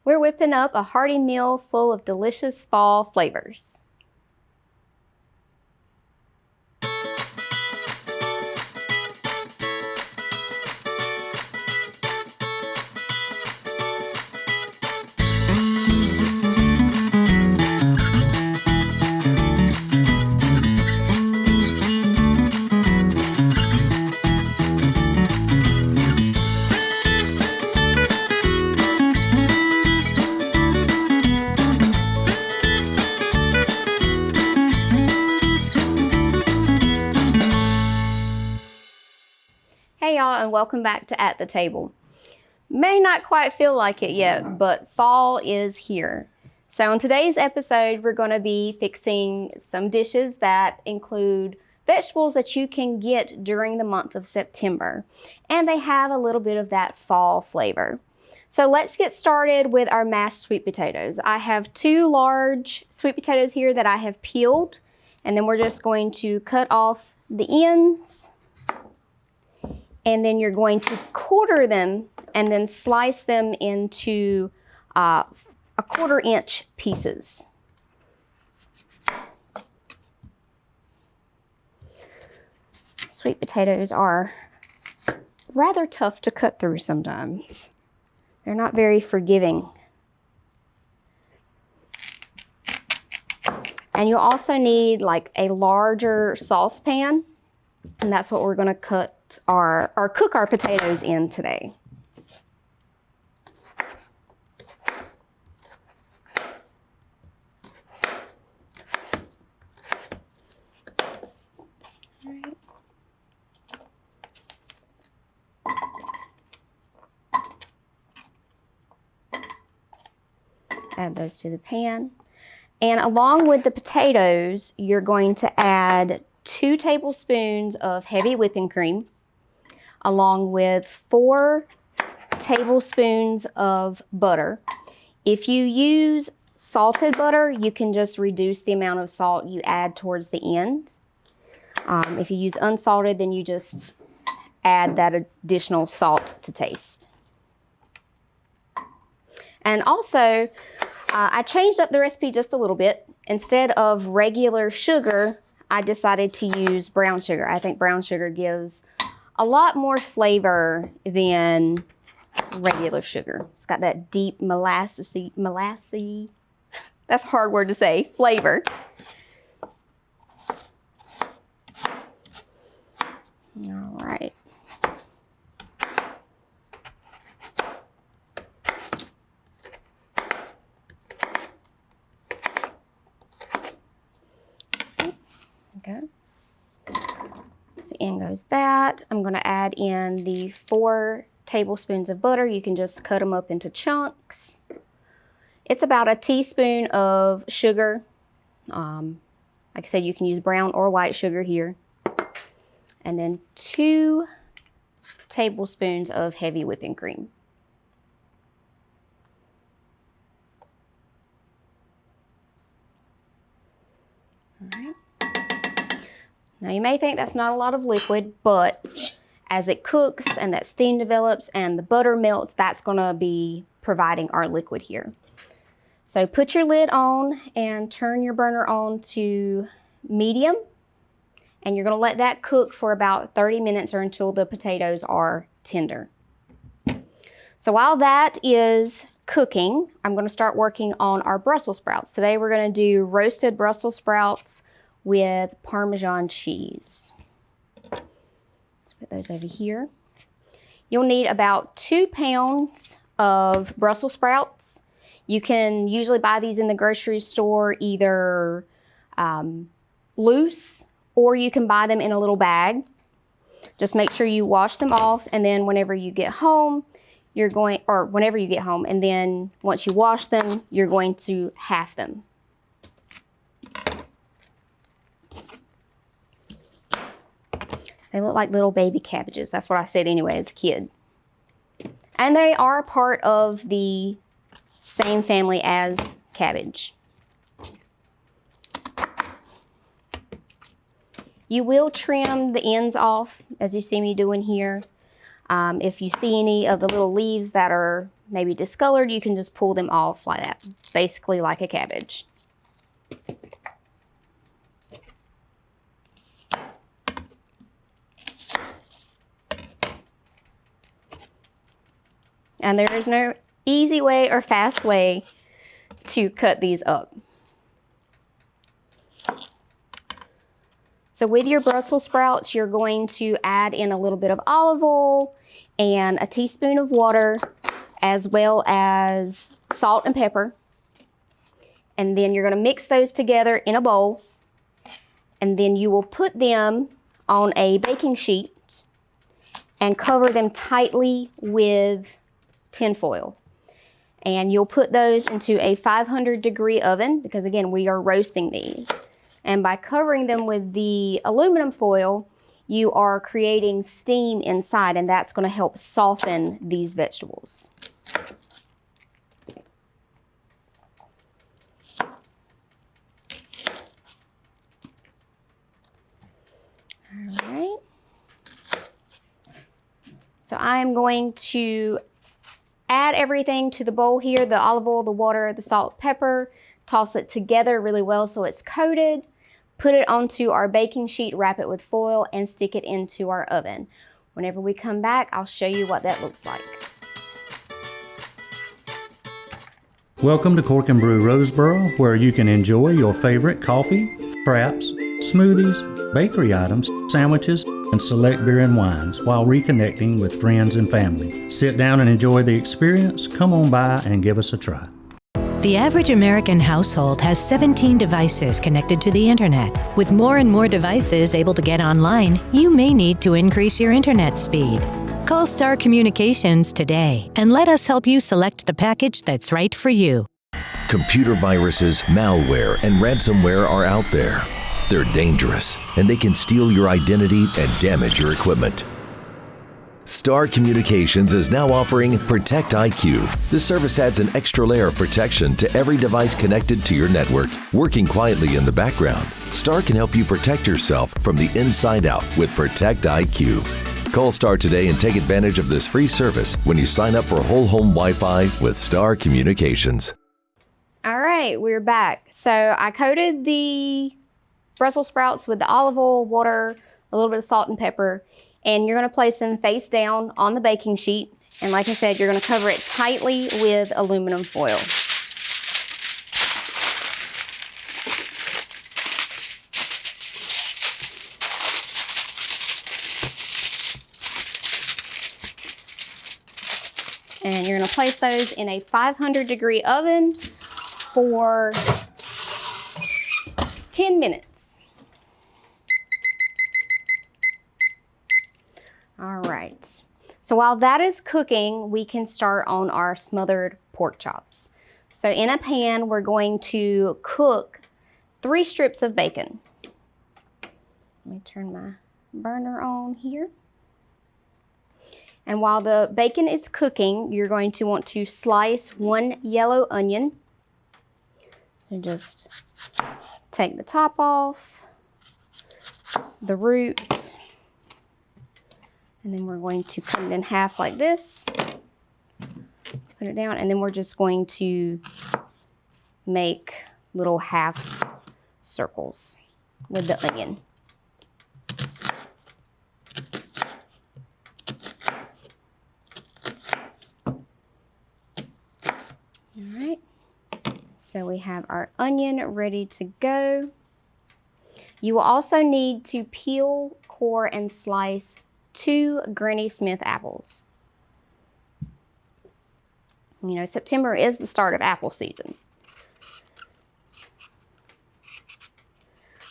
We're whipping up a hearty meal full of delicious fall flavors. Hey y'all, and welcome back to At the Table. May not quite feel like it yet, but fall is here. So in today's episode, we're going to be fixing some dishes that include vegetables that you can get during the month of September. And they have a little bit of that fall flavor. So let's get started with our mashed sweet potatoes. I have 2 large sweet potatoes here that I have peeled, and then we're just going to cut off the ends. And then you're going to quarter them and then slice them into 1/4 inch pieces. Sweet potatoes are rather tough to cut through sometimes. They're not very forgiving. And you'll also need like a larger saucepan, and that's what we're going to cook our potatoes in today. All right. Add those to the pan. And along with the potatoes, you're going to add 2 tablespoons of heavy whipping cream, along with 4 tablespoons of butter. If you use salted butter, you can just reduce the amount of salt you add towards the end. If you use unsalted, then you just add that additional salt to taste. And also, I changed up the recipe just a little bit. Instead of regular sugar, I decided to use brown sugar. I think brown sugar gives a lot more flavor than regular sugar. It's got that deep molassy, that's a hard word to say, flavor. All right. Okay. So in goes that. I'm going to add in the 4 tablespoons of butter. You can just cut them up into chunks. It's about a teaspoon of sugar. Like I said, you can use brown or white sugar here. And then 2 tablespoons of heavy whipping cream. All right. Now you may think that's not a lot of liquid, but as it cooks and that steam develops and the butter melts, that's going to be providing our liquid here. So put your lid on and turn your burner on to medium, and you're going to let that cook for about 30 minutes or until the potatoes are tender. So while that is cooking, I'm going to start working on our Brussels sprouts. Today we're going to do roasted Brussels sprouts with Parmesan cheese. Let's put those over here. You'll need about 2 pounds of Brussels sprouts. You can usually buy these in the grocery store either loose, or you can buy them in a little bag. Just make sure you wash them off, and then whenever you get home, and then once you wash them, you're going to half them. They look like little baby cabbages. That's what I said anyway as a kid. And they are part of the same family as cabbage. You will trim the ends off, as you see me doing here. If you see any of the little leaves that are maybe discolored, you can just pull them off like that, basically like a cabbage. And there is no easy way or fast way to cut these up. So with your Brussels sprouts, you're going to add in a little bit of olive oil and a teaspoon of water, as well as salt and pepper. And then you're going to mix those together in a bowl. And then you will put them on a baking sheet and cover them tightly with tin foil. And you'll put those into a 500-degree oven, because again, we are roasting these. And by covering them with the aluminum foil, you are creating steam inside, and that's going to help soften these vegetables. All right. So I am going to add everything to the bowl here, the olive oil, the water, the salt, pepper, toss it together really well so it's coated, put it onto our baking sheet, wrap it with foil, and stick it into our oven. Whenever we come back, I'll show you what that looks like. Welcome to Cork and Brew Roseboro, where you can enjoy your favorite coffee, fraps, smoothies, bakery items, sandwiches, and select beer and wines while reconnecting with friends and family. Sit down and enjoy the experience. Come on by and give us a try. The average American household has 17 devices connected to the internet. With more and more devices able to get online, you may need to increase your internet speed. Call Star Communications today and let us help you select the package that's right for you. Computer viruses, malware, and ransomware are out there. They're dangerous, and they can steal your identity and damage your equipment. Star Communications is now offering Protect IQ. This service adds an extra layer of protection to every device connected to your network. Working quietly in the background, Star can help you protect yourself from the inside out with Protect IQ. Call Star today and take advantage of this free service when you sign up for whole home Wi-Fi with Star Communications. All right, we're back. So I coated the Brussels sprouts with the olive oil, water, a little bit of salt and pepper, and you're going to place them face down on the baking sheet. And like I said, you're going to cover it tightly with aluminum foil. And you're going to place those in a 500-degree oven for 10 minutes. All right, so while that is cooking, we can start on our smothered pork chops. So in a pan, we're going to cook 3 strips of bacon. Let me turn my burner on here. And while the bacon is cooking, you're going to want to slice 1 yellow onion. So just take the top off, the root, and then we're going to cut it in half like this. Put it down, and then we're just going to make little half circles with the onion. All right, so we have our onion ready to go. You will also need to peel, core, and slice 2 Granny Smith apples. You know, September is the start of apple season.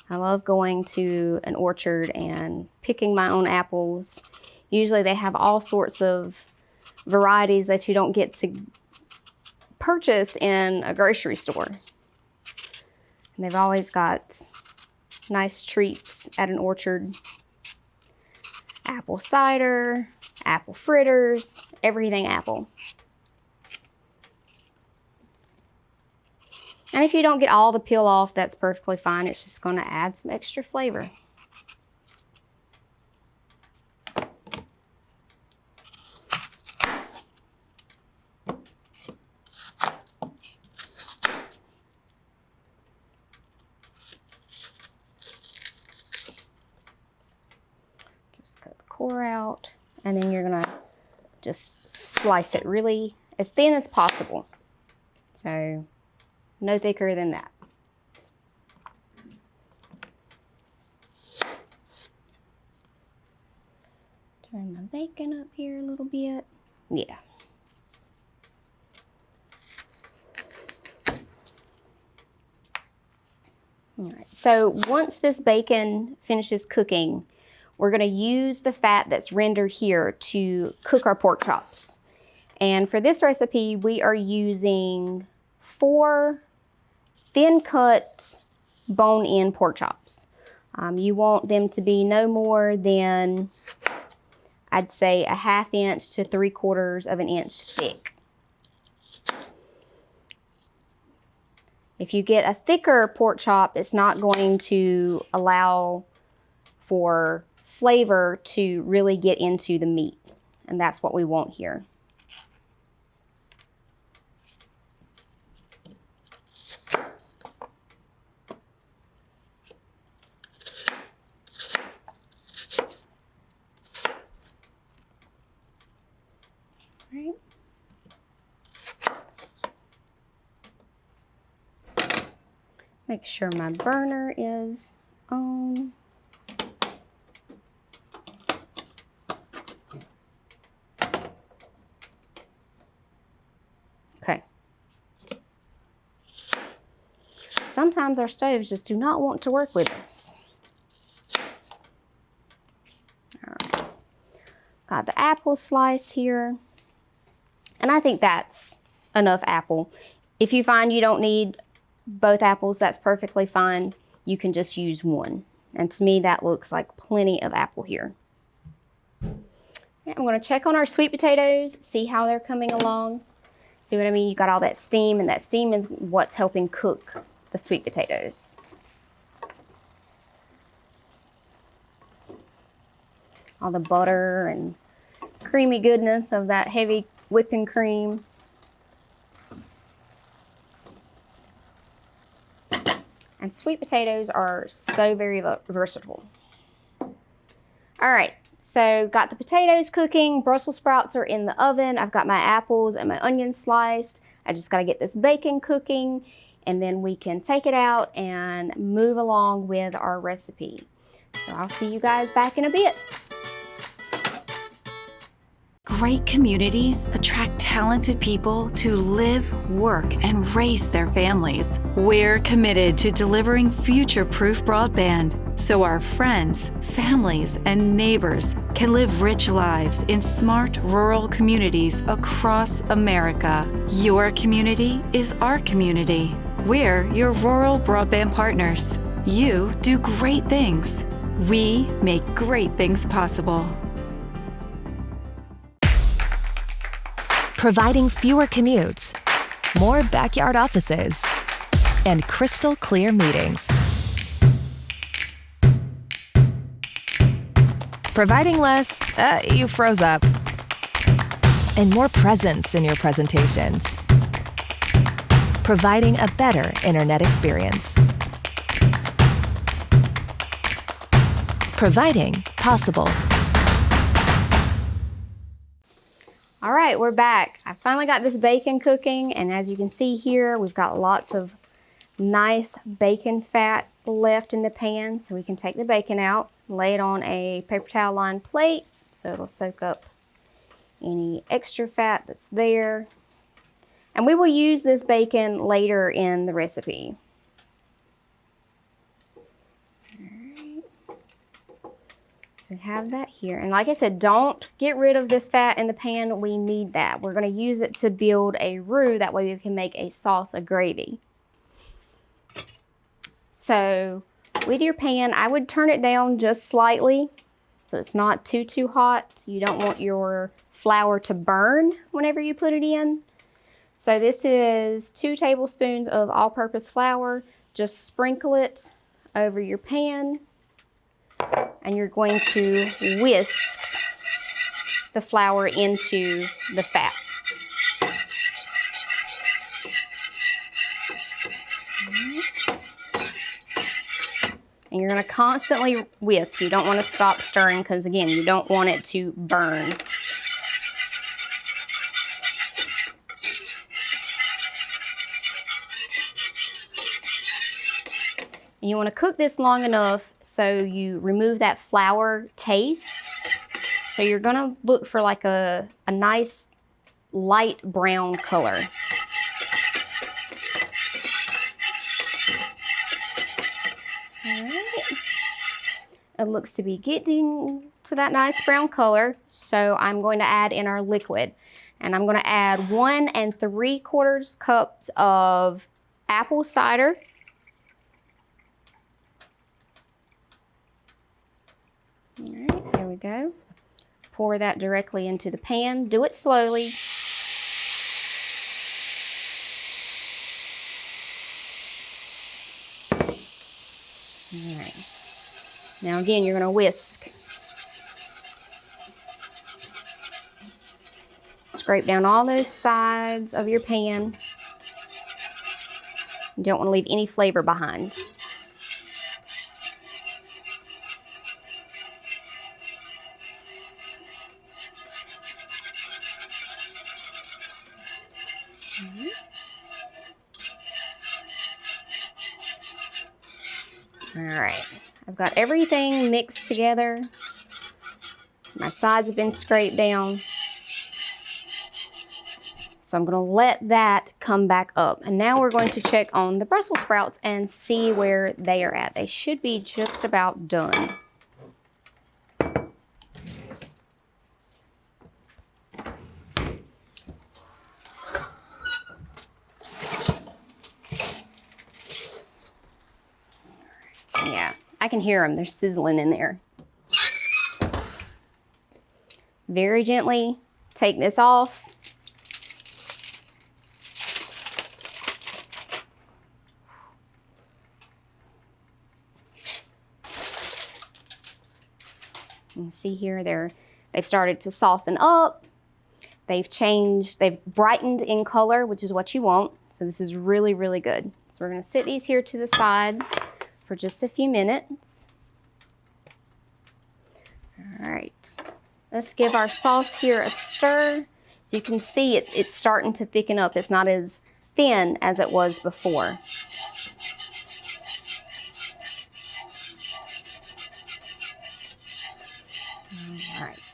I love going to an orchard and picking my own apples. Usually they have all sorts of varieties that you don't get to purchase in a grocery store. And they've always got nice treats at an orchard. Apple cider, apple fritters, everything apple. And if you don't get all the peel off, that's perfectly fine. It's just going to add some extra flavor. pour out, and then you're gonna just slice it really as thin as possible. So no thicker than that. Turn my bacon up here a little bit. Yeah. All right, so once this bacon finishes cooking, we're gonna use the fat that's rendered here to cook our pork chops. And for this recipe, we are using 4 thin cut bone-in pork chops. You want them to be no more than, I'd say, a 1/2 inch to 3/4 of an inch thick. If you get a thicker pork chop, it's not going to allow for flavor to really get into the meat. And that's what we want here. Right. Make sure my burner is on. Okay. Sometimes our stoves just do not want to work with us. All right. Got the apple sliced here. And I think that's enough apple. If you find you don't need both apples, that's perfectly fine. You can just use one. And to me, that looks like plenty of apple here. Okay, I'm gonna check on our sweet potatoes, see how they're coming along. See what I mean? You got all that steam, and that steam is what's helping cook the sweet potatoes. All the butter and creamy goodness of that heavy whipping cream. And sweet potatoes are so very versatile. All right, so got the potatoes cooking, Brussels sprouts are in the oven, I've got my apples and my onions sliced. I just gotta get this bacon cooking, and then we can take it out and move along with our recipe. So I'll see you guys back in a bit. Great communities attract talented people to live, work, and raise their families. We're committed to delivering future-proof broadband so our friends, families, and neighbors can live rich lives in smart rural communities across America. Your community is our community. We're your rural broadband partners. You do great things. We make great things possible. Providing fewer commutes, more backyard offices, and crystal clear meetings. Providing less, you froze up, and more presence in your presentations. Providing a better internet experience. Providing possible. All right, we're back. I finally got this bacon cooking, and as you can see here, we've got lots of nice bacon fat left in the pan, so we can take the bacon out, lay it on a paper towel lined plate so it'll soak up any extra fat that's there. And we will use this bacon later in the recipe. We have that here, and like I said, don't get rid of this fat in the pan. We need that. We're going to use it to build a roux, that way we can make a sauce, a gravy. So with your pan, I would turn it down just slightly so it's not too hot. You don't want your flour to burn whenever you put it in. So this is 2 tablespoons of all-purpose flour. Just sprinkle it over your pan. And you're going to whisk the flour into the fat. And you're going to constantly whisk. You don't want to stop stirring because, again, you don't want it to burn. And you want to cook this long enough so you remove that flour taste. So you're going to look for like a nice light brown color. All right. It looks to be getting to that nice brown color. So I'm going to add in our liquid. And I'm going to add 1 3/4 cups of apple cider. All right, there we go. Pour that directly into the pan. Do it slowly. All right. Now again, you're going to whisk. Scrape down all those sides of your pan. You don't want to leave any flavor behind. All right, I've got everything mixed together. My sides have been scraped down. So I'm gonna let that come back up. And now we're going to check on the Brussels sprouts and see where they are at. They should be just about done. Yeah, I can hear them. They're sizzling in there. Very gently take this off. You can see here they've started to soften up. They've brightened in color, which is what you want. So this is really, really good. So we're gonna sit these here to the side for just a few minutes. All right, let's give our sauce here a stir. So you can see it's starting to thicken up. It's not as thin as it was before. All right.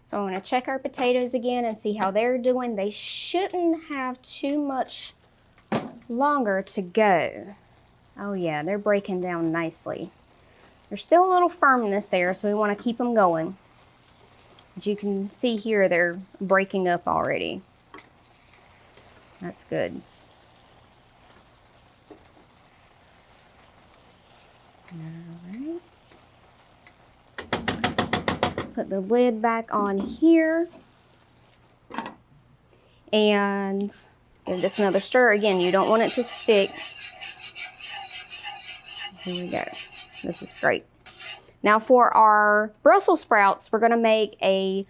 So I'm going to check our potatoes again and see how they're doing. They shouldn't have too much longer to go. Oh yeah, they're breaking down nicely. There's still a little firmness there, so we want to keep them going. As you can see here, they're breaking up already. That's good. All right. Put the lid back on here and give this another stir. Again, you don't want it to stick. Here we go. This is great. Now for our Brussels sprouts, we're going to make a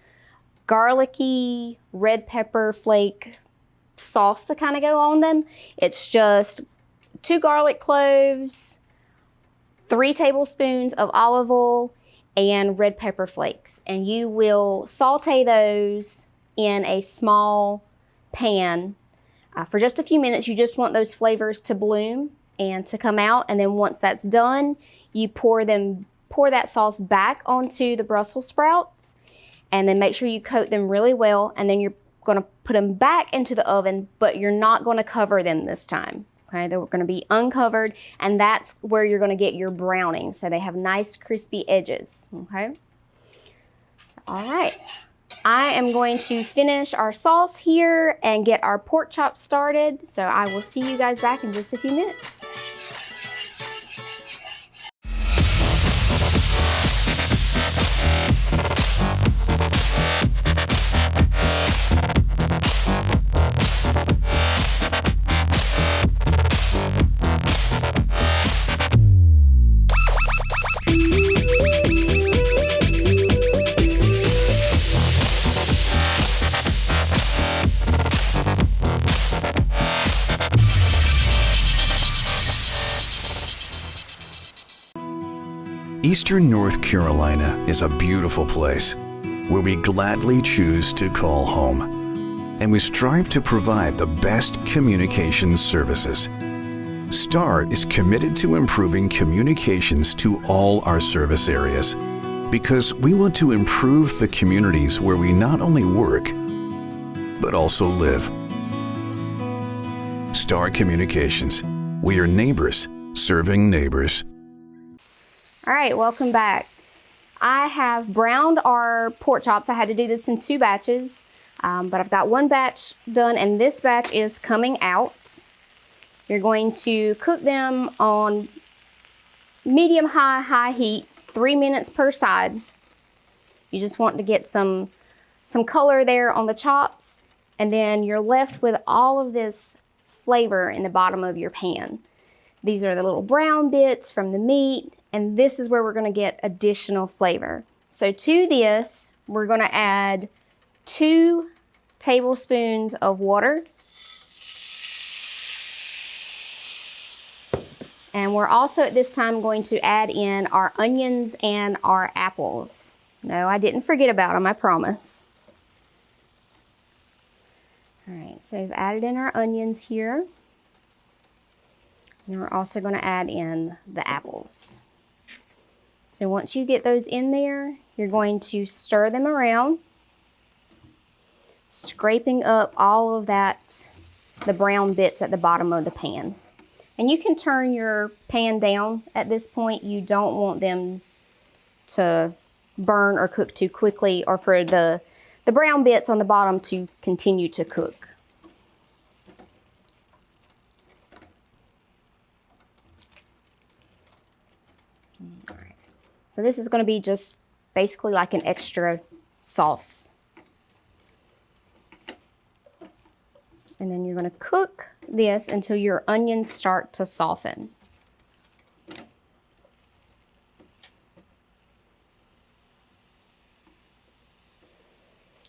garlicky red pepper flake sauce to kind of go on them. It's just 2 garlic cloves, 3 tablespoons of olive oil, and red pepper flakes. And you will saute those in a small pan for just a few minutes. You just want those flavors to bloom and to come out. And then once that's done, you pour that sauce back onto the Brussels sprouts, and then make sure you coat them really well. And then you're gonna put them back into the oven, but you're not gonna cover them this time. Okay, they're gonna be uncovered, and that's where you're gonna get your browning. So they have nice crispy edges, okay? All right, I am going to finish our sauce here and get our pork chops started. So I will see you guys back in just a few minutes. Eastern North Carolina is a beautiful place where we gladly choose to call home, and we strive to provide the best communications services. STAR is committed to improving communications to all our service areas because we want to improve the communities where we not only work, but also live. STAR Communications. We are neighbors serving neighbors. All right, welcome back. I have browned our pork chops. I had to do this in 2 batches, but I've got 1 batch done, and this batch is coming out. You're going to cook them on medium-high, high heat, 3 minutes per side. You just want to get some color there on the chops, and then you're left with all of this flavor in the bottom of your pan. These are the little brown bits from the meat, and this is where we're going to get additional flavor. So to this, we're going to add 2 tablespoons of water. And we're also at this time going to add in our onions and our apples. No, I didn't forget about them, I promise. All right, so we've added in our onions here. And we're also going to add in the apples. So once you get those in there, you're going to stir them around, scraping up all of that, the brown bits at the bottom of the pan. And you can turn your pan down at this point. You don't want them to burn or cook too quickly, or for the brown bits on the bottom to continue to cook. All right. So this is going to be just basically like an extra sauce. And then you're going to cook this until your onions start to soften.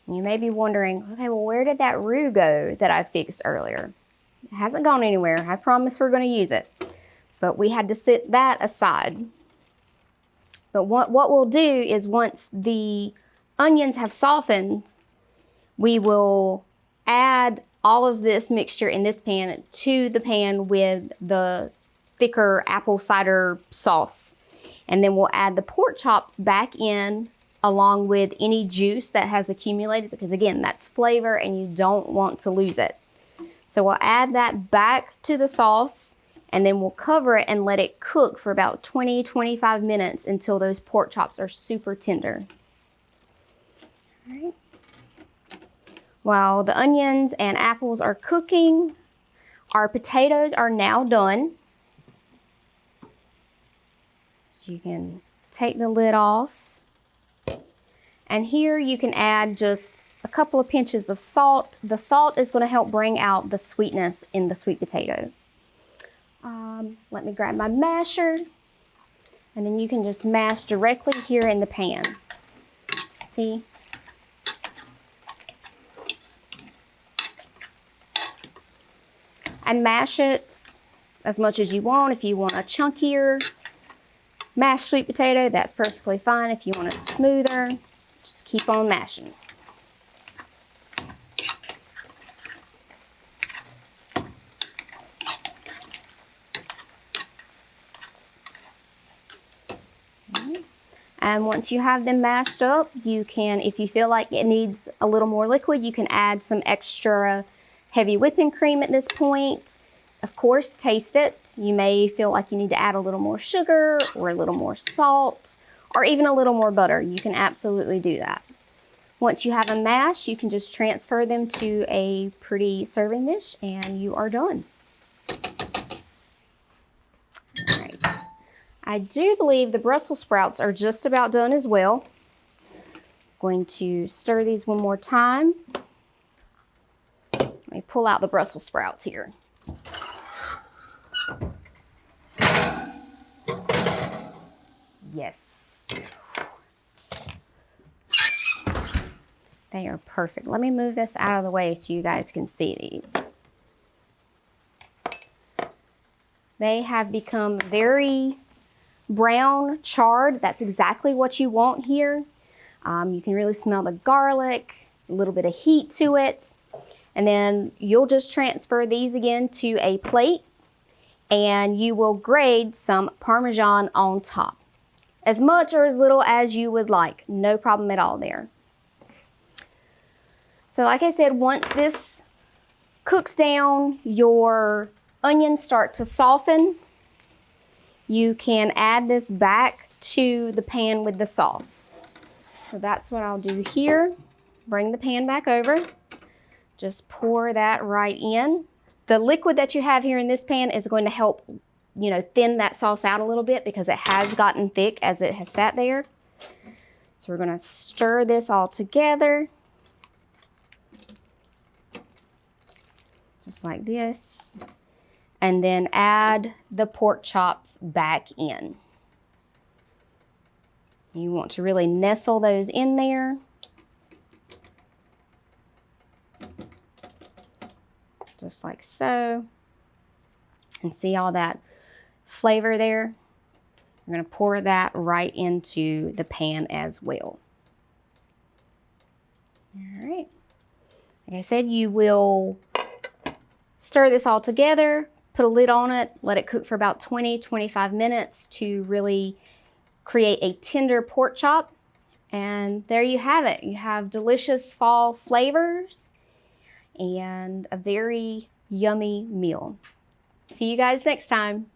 You may be wondering, okay, well, where did that roux go that I fixed earlier? It hasn't gone anywhere. I promise we're going to use it. But we had to set that aside. But what we'll do is once the onions have softened, we will add all of this mixture in this pan to the pan with the thicker apple cider sauce. And then we'll add the pork chops back in along with any juice that has accumulated, because again, that's flavor and you don't want to lose it. So we'll add that back to the sauce, and then we'll cover it and let it cook for about 20-25 minutes until those pork chops are super tender. All right. While the onions and apples are cooking, our potatoes are now done. So you can take the lid off. And here you can add just a couple of pinches of salt. The salt is going to help bring out the sweetness in the sweet potato. Let me grab my masher, and then you can just mash directly here in the pan. See? And mash it as much as you want. If you want a chunkier mashed sweet potato, that's perfectly fine. If you want it smoother, just keep on mashing. And once you have them mashed up, you can, if you feel like it needs a little more liquid, you can add some extra heavy whipping cream at this point. Of course, taste it. You may feel like you need to add a little more sugar or a little more salt or even a little more butter. You can absolutely do that. Once you have them mashed, you can just transfer them to a pretty serving dish and you are done. All right. I do believe the Brussels sprouts are just about done as well. Going to stir these one more time. Let me pull out the Brussels sprouts here. Yes. They are perfect. Let me move this out of the way so you guys can see these. They have become very brown, charred. That's exactly what you want here. You can really smell the garlic, a little bit of heat to it. And then you'll just transfer these again to a plate, and you will grate some Parmesan on top. As much or as little as you would like, no problem at all there. So like I said, once this cooks down, your onions start to soften, you can add this back to the pan with the sauce. So that's what I'll do here. Bring the pan back over. Just pour that right in. The liquid that you have here in this pan is going to help, thin that sauce out a little bit because it has gotten thick as it has sat there. So we're going to stir this all together. Just like this. And then add the pork chops back in. You want to really nestle those in there. Just like so. And see all that flavor there? We're going to pour that right into the pan as well. All right. Like I said, you will stir this all together, put a lid on it, let it cook for about 20-25 minutes to really create a tender pork chop. And there you have it. You have delicious fall flavors and a very yummy meal. See you guys next time.